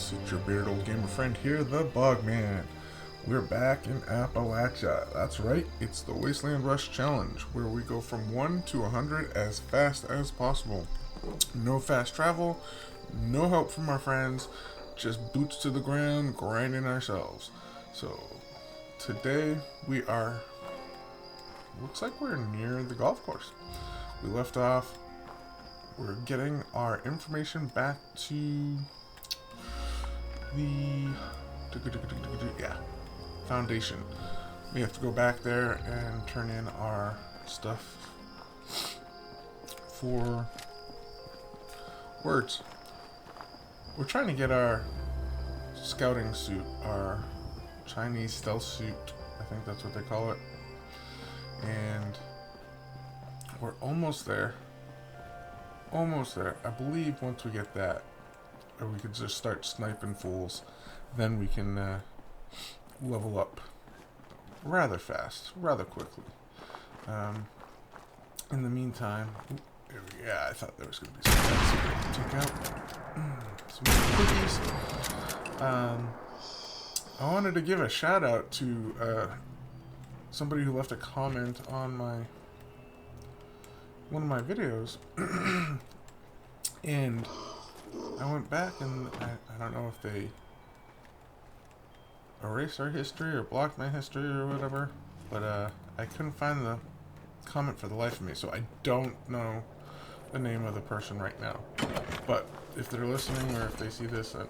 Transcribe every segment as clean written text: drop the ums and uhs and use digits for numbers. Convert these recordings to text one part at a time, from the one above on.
It's your bearded old gamer friend here, the Bogman. We're back in Appalachia. That's right, it's the Wasteland Rush challenge, where we go from 1 to 100 as fast as possible. No fast travel, no help from our friends, just boots to the ground, grinding ourselves. So, today we are, looks like we're near the golf course. We left off, we're getting our information back to the foundation. We have to go back there and turn in our stuff for words. We're trying to get our scouting suit, our Chinese stealth suit, I think that's what they call it, and we're almost there. I believe once we get that, or we could just start sniping fools, then we can level up rather fast, rather quickly. In the meantime, I thought there was going to be some secret to take out. Some cookies. I wanted to give a shout out to somebody who left a comment on one of my videos, and I went back and I don't know if they erased our history or blocked my history or whatever, but I couldn't find the comment for the life of me, so I don't know the name of the person right now. But if they're listening or if they see this, then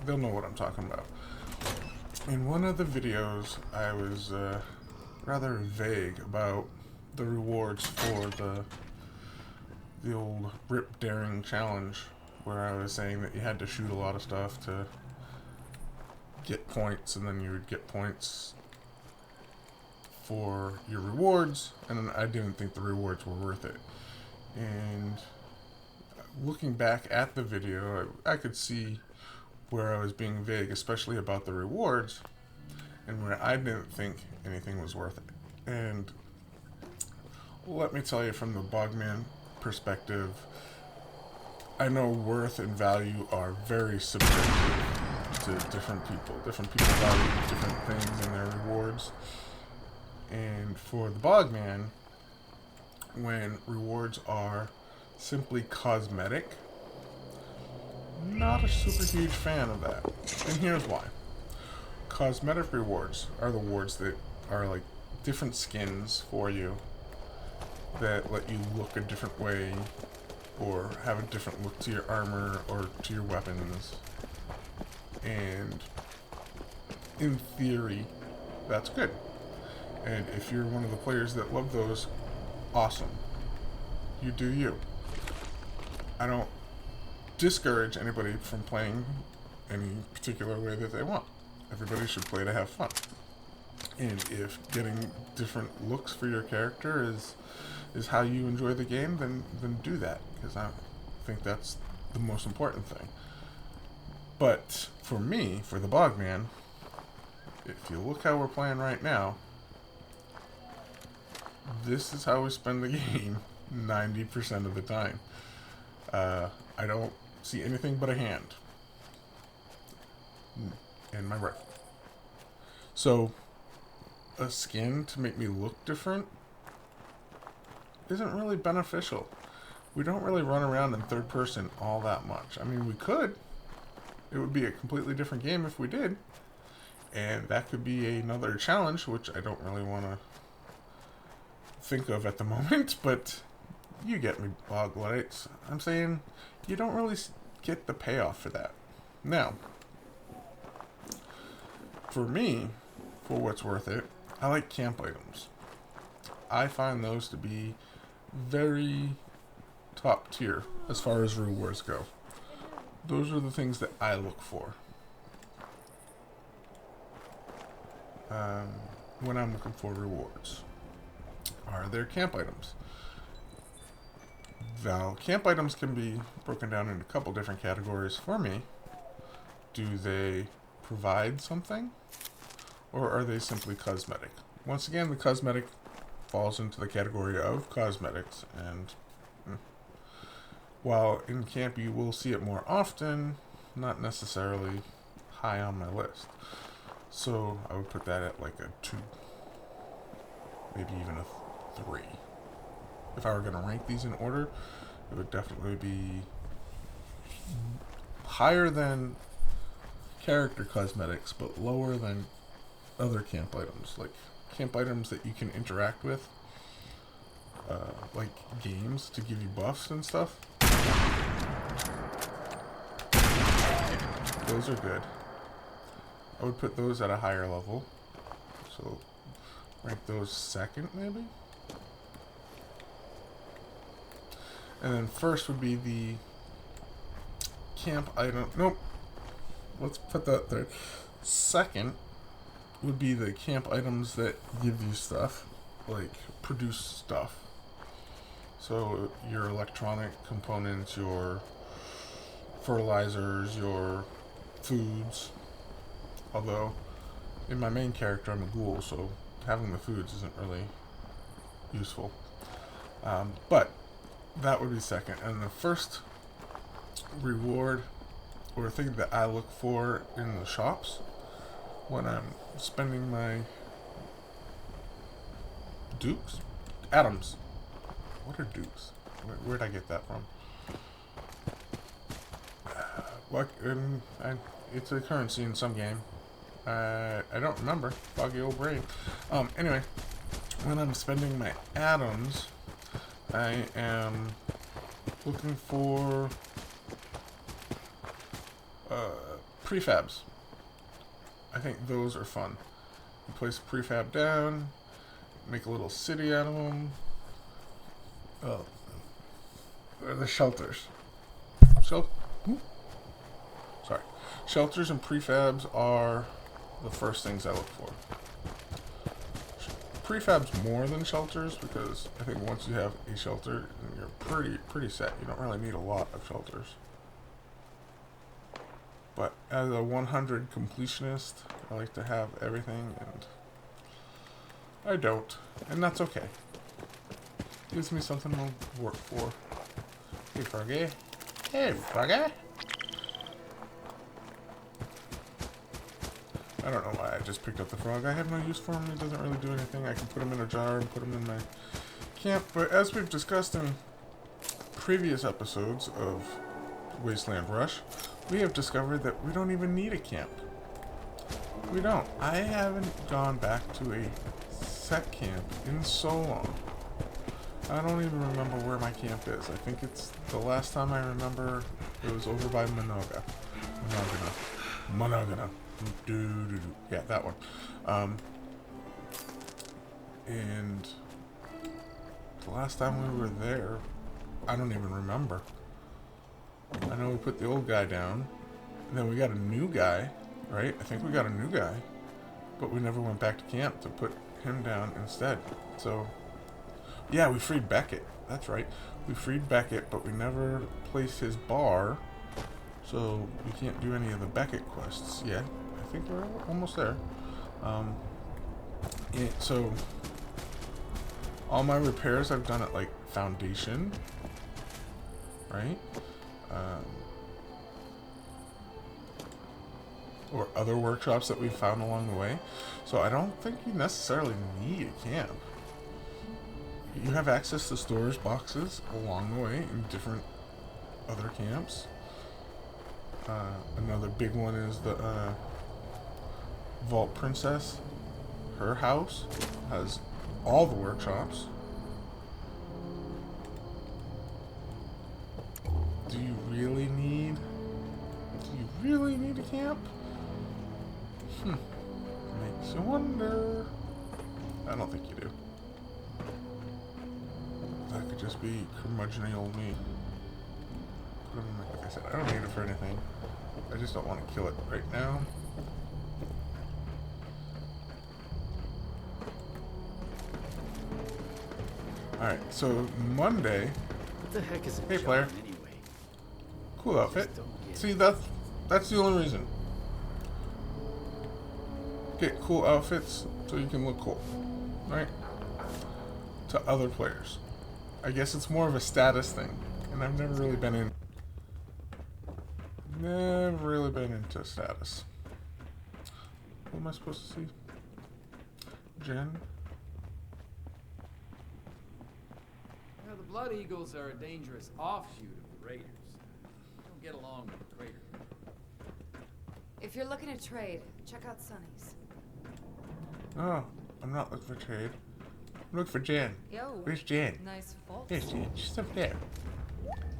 they'll know what I'm talking about. In one of the videos, I was rather vague about the rewards for the old Rip Daring challenge, where I was saying that you had to shoot a lot of stuff to get points, and then you would get points for your rewards, and I didn't think the rewards were worth it. And looking back at the video, I could see where I was being vague, especially about the rewards, and where I didn't think anything was worth it. And let me tell you, from the Bogman perspective, I know worth and value are very subjective to different people. Different people value different things in their rewards. And for the Bogman, when rewards are simply cosmetic, not a super huge fan of that. And here's why. Cosmetic rewards are the rewards that are like different skins for you that let you look a different way or have a different look to your armor or to your weapons. And in theory, that's good. And if you're one of the players that love those, awesome. You do you. I don't discourage anybody from playing any particular way that they want. Everybody should play to have fun. And if getting different looks for your character is how you enjoy the game, then do that, because I think that's the most important thing. But for me, for the Bogman, if you look how we're playing right now, this is how we spend the game 90% of the time. I don't see anything but a hand and my rifle. So a skin to make me look different isn't really beneficial. We don't really run around in third person all that much. I mean, we could. It would be a completely different game if we did. And that could be another challenge, which I don't really want to think of at the moment, but you get me, Boglodites. I'm saying you don't really get the payoff for that. Now, for me, for what's worth it, I like camp items. I find those to be very top tier as far as rewards go. Those are the things that I look for when I'm looking for rewards. Are there camp items? Now, camp items can be broken down into a couple different categories for me. Do they provide something, or are they simply cosmetic? Once again, the cosmetic falls into the category of cosmetics, and while in camp you will see it more often, not necessarily high on my list. So I would put that at like a 2, maybe even a 3. If I were going to rank these in order, it would definitely be higher than character cosmetics, but lower than other camp items, like camp items that you can interact with, like games to give you buffs and stuff. Those are good. I would put those at a higher level, so rank those second maybe. And then first would be the camp item. Nope. Let's put that there. Second would be the camp items that give you stuff, like produce stuff. So your electronic components, your fertilizers, your foods. Although, in my main character, I'm a ghoul, so having the foods isn't really useful. But that would be second. And the first reward or thing that I look for in the shops when I'm spending my dukes? Atoms. What are dukes? Where'd I get that from? It's a currency in some game. I don't remember. Foggy old brain. Anyway, when I'm spending my atoms, I am looking for prefabs. I think those are fun. You place a prefab down, make a little city out of them. Oh, they're the shelters. Sorry. Shelters and prefabs are the first things I look for. Prefabs more than shelters, because I think once you have a shelter, you're pretty set. You don't really need a lot of shelters. But as a 100 completionist, I like to have everything, and I don't, and that's okay. Gives me something to work for. Hey, Froggy. Hey, Froggy. I don't know why I just picked up the frog. I have no use for him. He doesn't really do anything. I can put him in a jar and put him in my camp. But as we've discussed in previous episodes of Wasteland Rush, we have discovered that we don't even need a camp. We don't. I haven't gone back to a set camp in so long. I don't even remember where my camp is. I think it's the last time I remember it was over by Monogah. Monogah. Yeah, that one. And the last time we were there, I don't even remember. I know we put the old guy down, and then we got a new guy, right? I think we got a new guy, but we never went back to camp to put him down instead. So, yeah, we freed Beckett. That's right. We freed Beckett, but we never placed his bar, so we can't do any of the Beckett quests yet. I think we're almost there. So all my repairs I've done at like Foundation, right? Or other workshops that we've found along the way. So I don't think you necessarily need a camp. You have access to storage boxes along the way in different other camps. Another big one is the Vault Princess. Her house has all the workshops. Do you really need a camp? Makes you wonder. I don't think you do. That could just be curmudgeon-y old me. Like I said, I don't need it for anything. I just don't want to kill it right now. Alright, so Monday. What the heck is it? Hey, player. Anyway? Cool outfit. See, that's the only reason. Get cool outfits so you can look cool, right? To other players. I guess it's more of a status thing, and I've never Never really been into status. What am I supposed to see? Jen? You know, the Blood Eagles are a dangerous offshoot of the Raiders. They don't get along with the Crater. If you're looking to trade, check out Sonny's. Oh, I'm not looking for trade. I'm looking for Jen. Yo. Where's Jen? Nice folks. There's Jen. She's up there.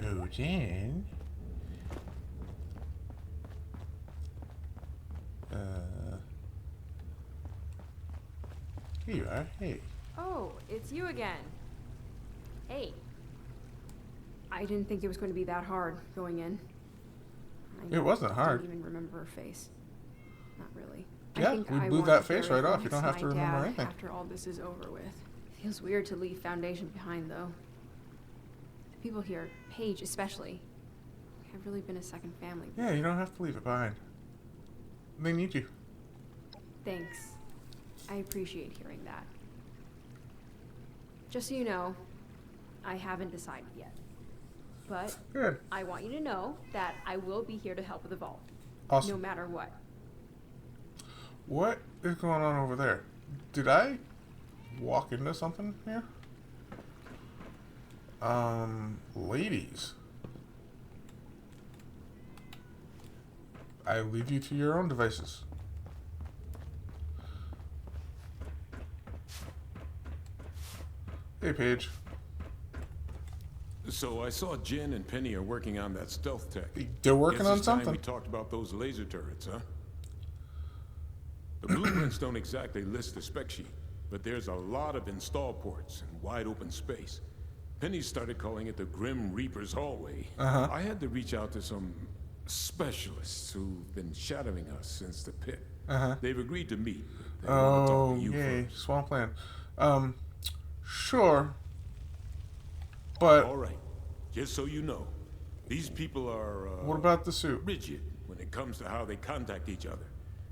Oh, Jen. Here you are. Hey. Oh, it's you again. Hey. I didn't think it was going to be that hard going in. It wasn't hard. I don't even remember her face. Not really. Yeah, I think we I blew want that to face bury right her off. You next don't to have to my remember dad anything. After all this is over with. Feels weird to leave Foundation behind, though. The people here, Paige especially, have really been a second family. Yeah, you don't have to leave it behind. They need you. Thanks. I appreciate hearing that. Just so you know, I haven't decided yet. But Good. I want you to know that I will be here to help with the vault. Awesome. No matter what. What is going on over there? Did I walk into something here? Ladies. I leave you to your own devices. Hey, Paige. So I saw Jen and Penny are working on that stealth tech. They're working Guess on it's time something. we talked about those laser turrets, huh? The blueprints don't exactly list the spec sheet, but there's a lot of install ports and wide open space. Penny started calling it the Grim Reaper's hallway. I had to reach out to some specialists who've been shadowing us since the pit. They've agreed to meet. They want to talk to you yay, first. Swampland. Sure. But All right, just so you know, these people are what about the suit? rigid when it comes to how they contact each other.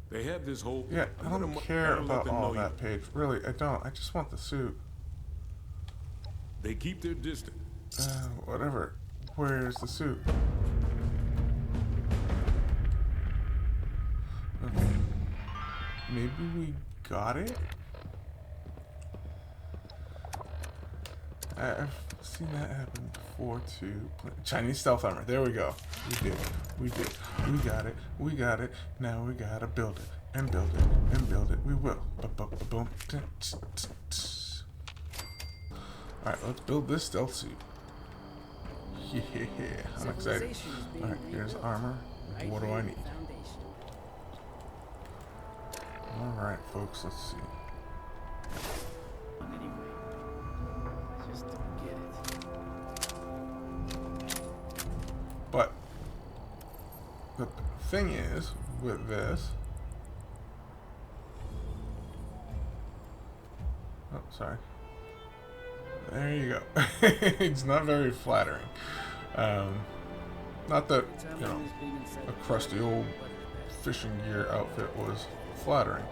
They have this whole... Yeah, I don't care I'll let about them all know that, Paige. Really, I don't. I just want the suit. They keep their distance. Whatever. Where's the suit? Okay. Maybe we got it? I've seen that happen before too. Chinese stealth armor. There we go. We did. We did. We got it. We got it. Now we gotta build it. And build it. And build it. We will. Ba-ba-ba-boom. Alright, let's build this stealth suit. Yeah, I'm excited. Alright, here's armor. What do I need? Alright, folks, let's see. But the thing is, with this... Oh, sorry. There you go. It's not very flattering. Not that, you know, a crusty old fishing gear outfit was flattering.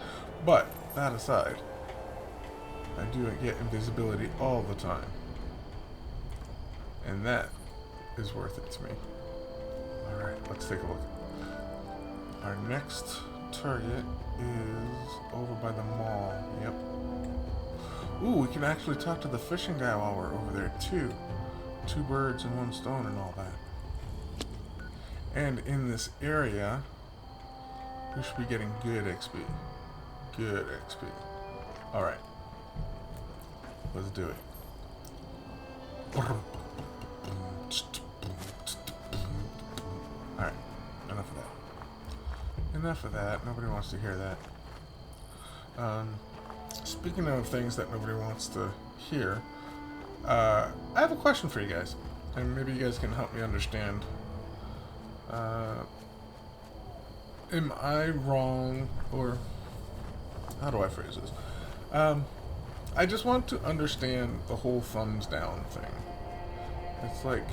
But, that aside, I do get invisibility all the time. And that is worth it to me. Alright, let's take a look. Our next target is over by the mall. Yep. Ooh, we can actually talk to the fishing guy while we're over there, too. 2 birds and 1 stone and all that. And in this area, we should be getting good XP. Good XP. Alright. Let's do it. Alright, enough of that. Enough of that. Nobody wants to hear that. Speaking of things that nobody wants to hear, I have a question for you guys. And maybe you guys can help me understand. Am I wrong, or how do I phrase this? I just want to understand the whole thumbs down thing. It's like,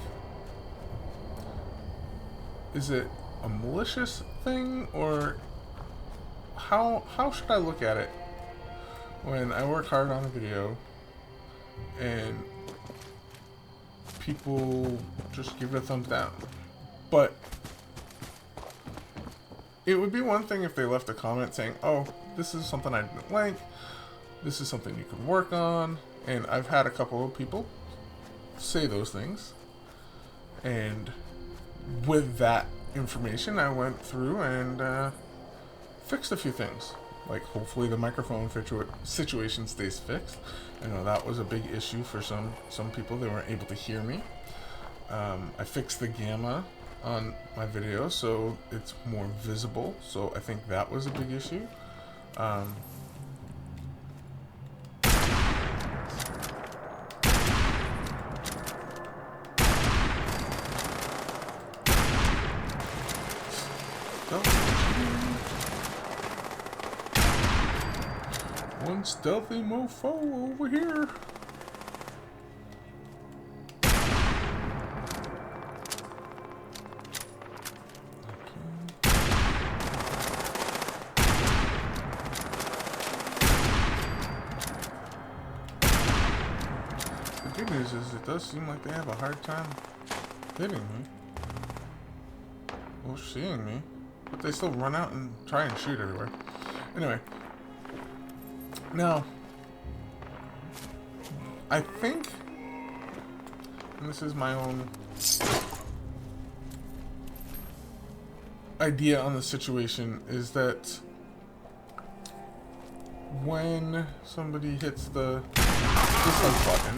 is it a malicious thing, or how should I look at it when I work hard on a video and people just give it a thumbs down? But it would be one thing if they left a comment saying, oh, this is something I didn't like, this is something you can work on, and I've had a couple of people say those things, and with that information I went through and fixed a few things. Like, hopefully the microphone situation stays fixed. I know that was a big issue for some people. They weren't able to hear me. I fixed the gamma on my video so it's more visible, so I think that was a big issue. One stealthy mofo over here. The good news is it does seem like they have a hard time hitting me or seeing me, but they still run out and try and shoot everywhere. Anyway. Now, I think, and this is my own idea on the situation, is that when somebody hits the dislike button,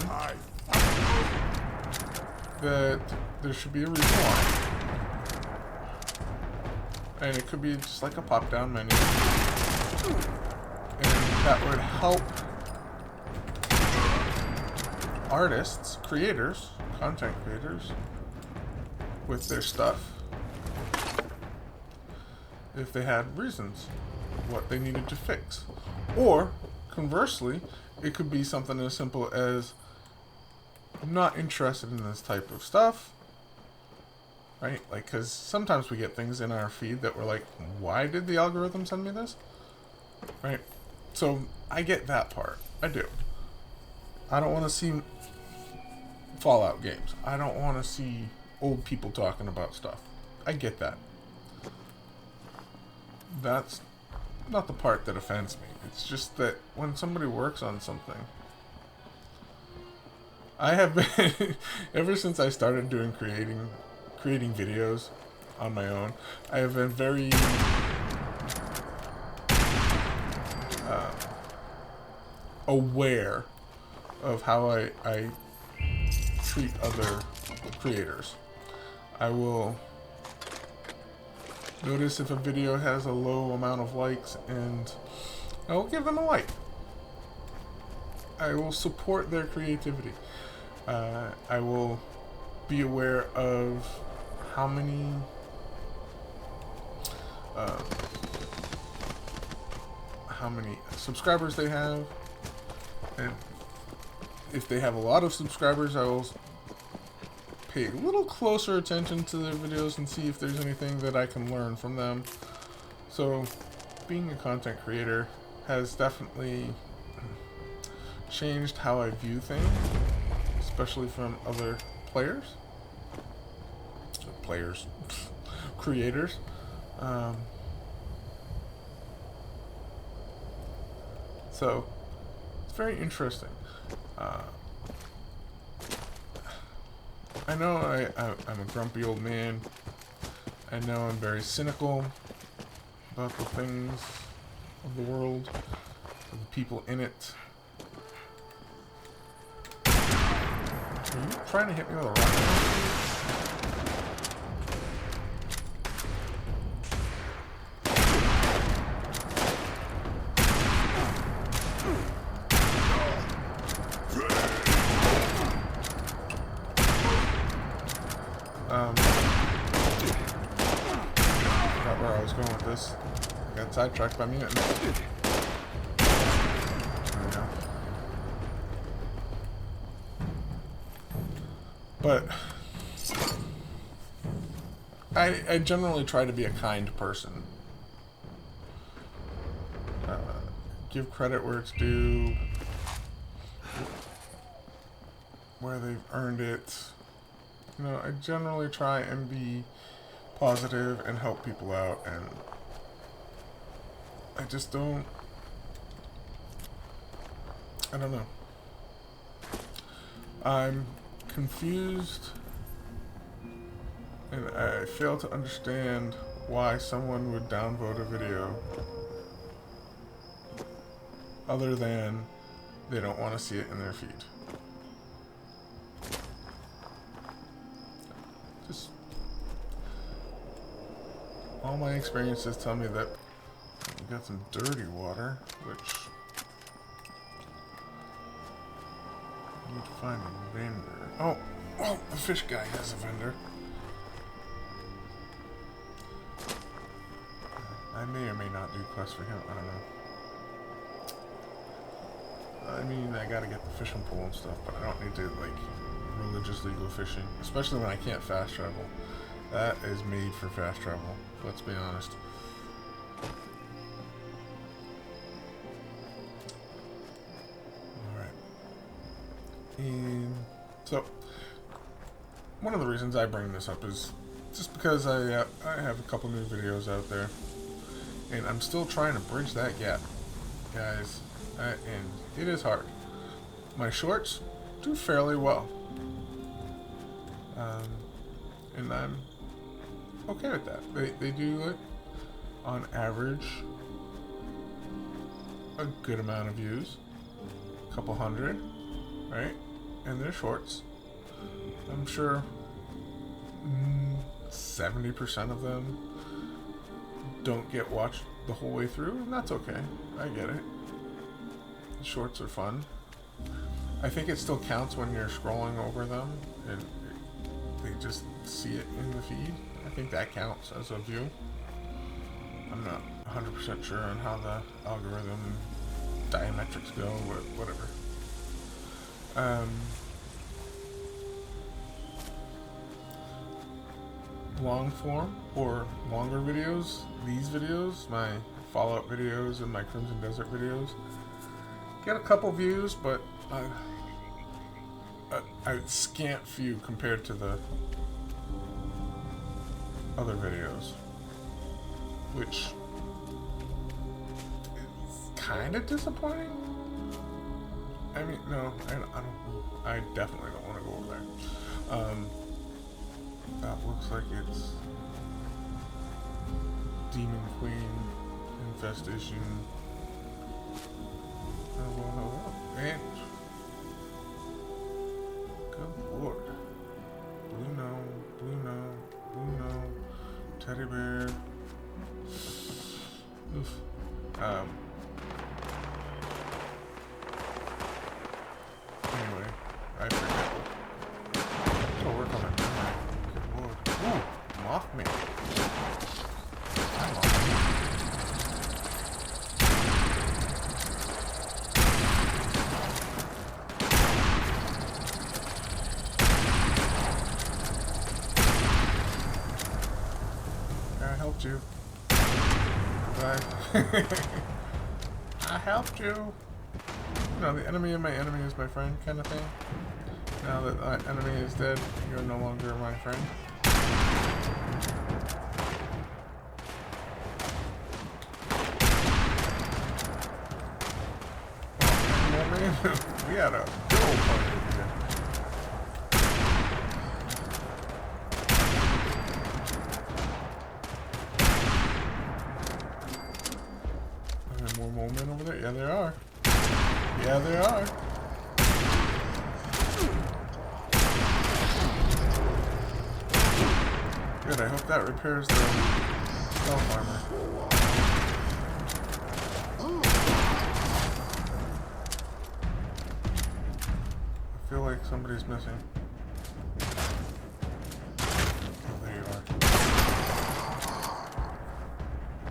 that there should be a reason why. And it could be just like a pop-down menu. That would help artists, creators, content creators, with their stuff if they had reasons what they needed to fix. Or, conversely, it could be something as simple as, I'm not interested in this type of stuff, right? Like, because sometimes we get things in our feed that we're like, why did the algorithm send me this? Right? So, I get that part. I do. I don't want to see Fallout games. I don't want to see old people talking about stuff. I get that. That's not the part that offends me. It's just that when somebody works on something, I have been, ever since I started doing creating videos on my own, I have been very aware of how I treat other creators. I will notice if a video has a low amount of likes and I will give them a like. I will support their creativity. I will be aware of how many subscribers they have, and if they have a lot of subscribers, I will pay a little closer attention to their videos and see if there's anything that I can learn from them. So, being a content creator has definitely changed how I view things, especially from other creators. So, it's very interesting. I know I'm a grumpy old man. I know I'm very cynical about the things of the world, of the people in it. Are you trying to hit me with a rocket? Not where I was going with this. I got sidetracked by mutants. But I generally try to be a kind person. Give credit where it's due, where they've earned it. You know, I generally try and be positive and help people out and I just don't... I don't know. I'm confused, and I fail to understand why someone would downvote a video other than they don't want to see it in their feed. Just all my experiences tell me that you got some dirty water, which you need to find a vendor. Oh, well, the fish guy has a vendor. I may or may not do quests for him. I don't know. I mean, I gotta get the fishing pole and stuff, but I don't need to, like, religiously go fishing. Especially when I can't fast travel. That is made for fast travel. Let's be honest. Alright. And so, one of the reasons I bring this up is just because I have a couple new videos out there. And I'm still trying to bridge that gap, guys. And it is hard. My shorts do fairly well. And I'm okay with that. They do, like, on average, a good amount of views. A couple hundred, right? And they're shorts. I'm sure 70% of them don't get watched the whole way through, and that's okay. I get it. The shorts are fun. I think it still counts when you're scrolling over them and they just see it in the feed. I think that counts as a view. I'm not 100% sure on how the algorithm diametrics go, but whatever. Long form or longer videos, these videos, my Fallout videos and my Crimson Desert videos, get a couple views, but a scant few compared to the other videos, which is kind of disappointing. I mean, no, I definitely don't want to go over there. That looks like it's Demon Queen infestation. And good lord. Blue gnome, teddy bear. Oof. Anyway, I forget. Oh, work on it. Good lord. Ooh, Mothman. I helped you. I helped you. You know, the enemy of my enemy is my friend kind of thing. Now that my enemy is dead, you're no longer my friend. Oh, man. We had a good old party here. Are there more moment over there? Yeah, there are. Yeah, there are. Good, I hope that repairs the stealth armor. I feel like somebody's missing. Oh, there you are.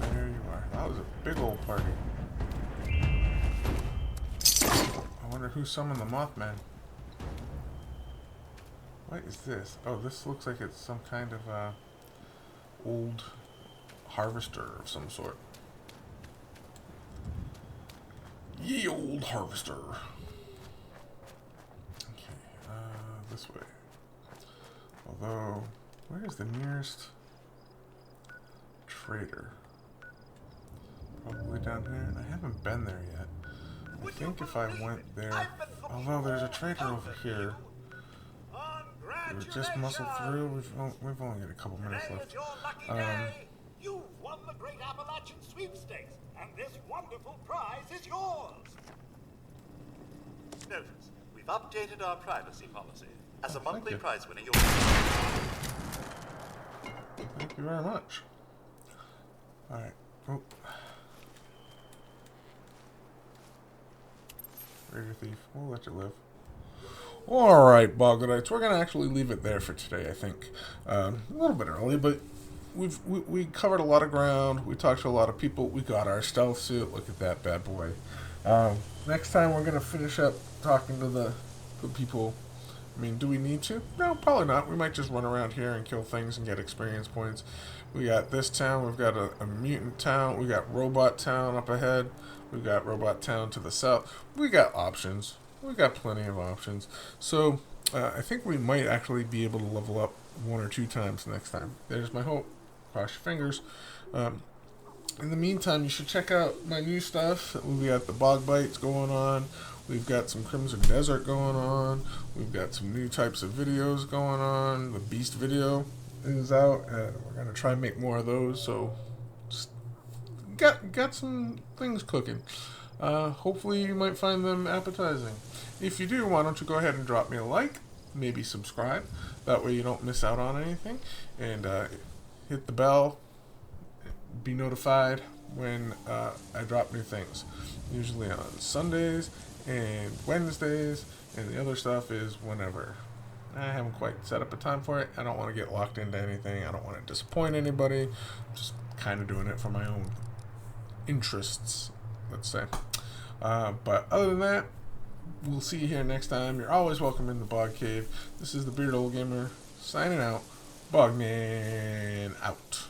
There you are. That was a big old party. I wonder who summoned the Mothman. What is this? Oh, this looks like it's some kind of old harvester of some sort. Ye old harvester. Okay, this way. Although, where is the nearest trader? Probably possibly down here, and I haven't been there yet. I think if I went there, although there's a trader over here, we would just muscle through. We've only got a couple minutes left. You've won the Great Appalachian Sweepstakes, and this wonderful prize is yours. Notice, we've updated our privacy policy. As a monthly prize winner, you'll... Thank you very much. Alright. Oh. Raider Thief. We'll let you live. Alright, Boglodites. We're going to actually leave it there for today, I think. A little bit early, but we covered a lot of ground. We talked to a lot of people. We got our stealth suit. Look at that bad boy. Next time we're going to finish up talking to the people. I mean, do we need to? No, probably not. We might just run around here and kill things and get experience points. We got this town. We've got a mutant town. We got robot town up ahead. We've got robot town to the south. We got options. We got plenty of options. So I think we might actually be able to level up 1 or 2 times next time. There's my hope. Cross your fingers. In the meantime, you should check out my new stuff. We got the Boglodites going on. We've got some Crimson Desert going on. We've got some new types of videos going on. The Beast video is out. We're going to try and make more of those. So just got some things cooking. Hopefully you might find them appetizing. If you do, why don't you go ahead and drop me a like. Maybe subscribe. That way you don't miss out on anything. And hit the bell. Be notified when I drop new things. Usually on Sundays and Wednesdays, and the other stuff is whenever. I haven't quite set up a time for it. I don't want to get locked into anything. I don't want to disappoint anybody. I'm just kind of doing it for my own interests, let's say. But other than that, we'll see you here next time. You're always welcome in the Bog Cave. This is the Bearded Old Gamer signing out. Bogman out.